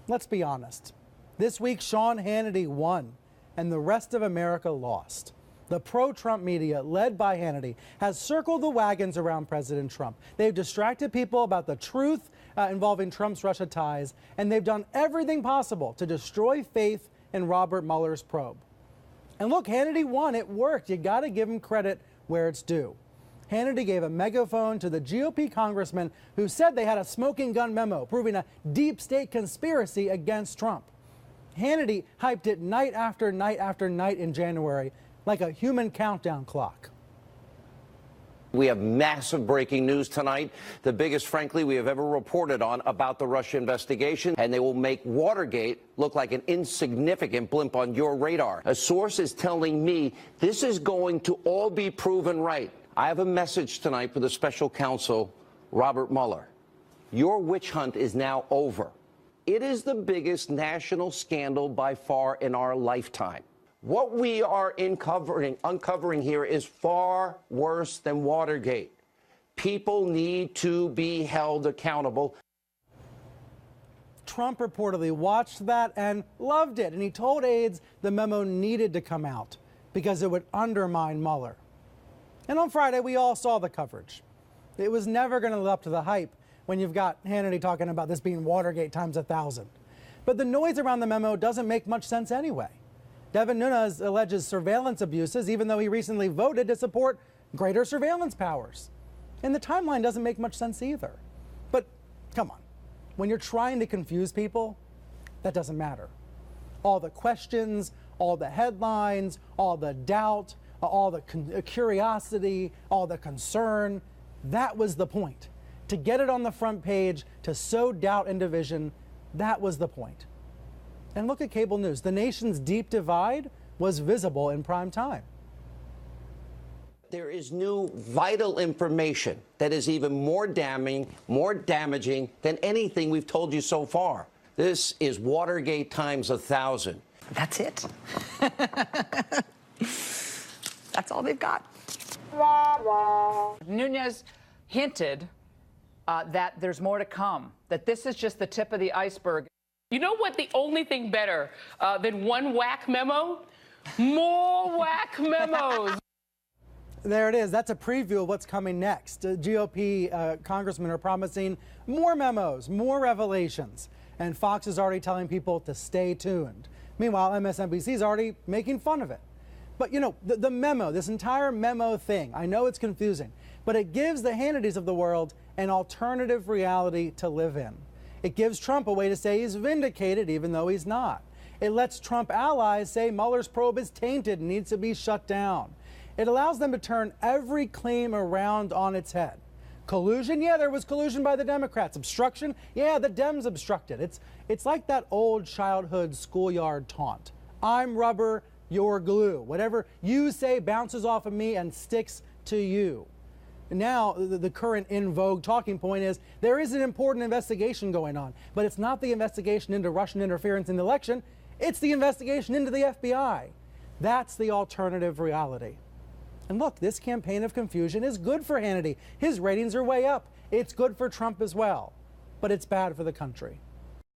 Let's be honest. This week, Sean Hannity won, and the rest of America lost. The pro-Trump media, led by Hannity, has circled the wagons around President Trump. They've distracted people about the truth involving Trump's Russia ties, and they've done everything possible to destroy faith in Robert Mueller's probe. And look, Hannity won. It worked. You got to give him credit where it's due. Hannity gave a megaphone to the GOP congressman who said they had a smoking gun memo proving a deep state conspiracy against Trump. Hannity hyped it night after night after night in January, like a human countdown clock. We have massive breaking news tonight, the biggest, frankly, we have ever reported on about the Russia investigation, and they will make Watergate look like an insignificant blimp on your radar. A source is telling me this is going to all be proven right. I have a message tonight for the special counsel, Robert Mueller. Your witch hunt is now over. It is the biggest national scandal by far in our lifetime. What we are uncovering here is far worse than Watergate. People need to be held accountable. Trump reportedly watched that and loved it, and he told aides the memo needed to come out because it would undermine Mueller. And on Friday, we all saw the coverage. It was never going to live up to the hype when you've got Hannity talking about this being Watergate times 1,000. But the noise around the memo doesn't make much sense anyway. Nunes alleges surveillance abuses, even though he recently voted to support greater surveillance powers. And the timeline doesn't make much sense either. But come on, when you're trying to confuse people, that doesn't matter. All the questions, all the headlines, all the doubt, all the curiosity, all the concern, that was the point. To get it on the front page, to sow doubt and division, that was the point. And look at cable news. The nation's deep divide was visible in prime time. There is new vital information that is even more damaging than anything we've told you so far. This is Watergate times 1,000. That's it. That's all they've got. Nunes hinted that there's more to come, that this is just the tip of the iceberg. You know what? The only thing better than one whack memo? More whack memos. There it is. That's a preview of what's coming next. GOP congressmen are promising more memos, more revelations. And Fox is already telling people to stay tuned. Meanwhile, MSNBC is already making fun of it. But, you know, the memo, this entire memo thing, I know it's confusing, but it gives the Hannitys of the world an alternative reality to live in. It gives Trump a way to say he's vindicated even though he's not. It lets Trump allies say Mueller's probe is tainted and needs to be shut down. It allows them to turn every claim around on its head. Collusion? Yeah, there was collusion by the Democrats. Obstruction? Yeah, the Dems obstructed. It's like that old childhood schoolyard taunt. I'm rubber, you're glue. Whatever you say bounces off of me and sticks to you. Now, the current in vogue talking point is there is an important investigation going on, but it's not the investigation into Russian interference in the election. It's the investigation into the FBI. That's the alternative reality. And look, this campaign of confusion is good for Hannity. His ratings are way up. It's good for Trump as well, but it's bad for the country.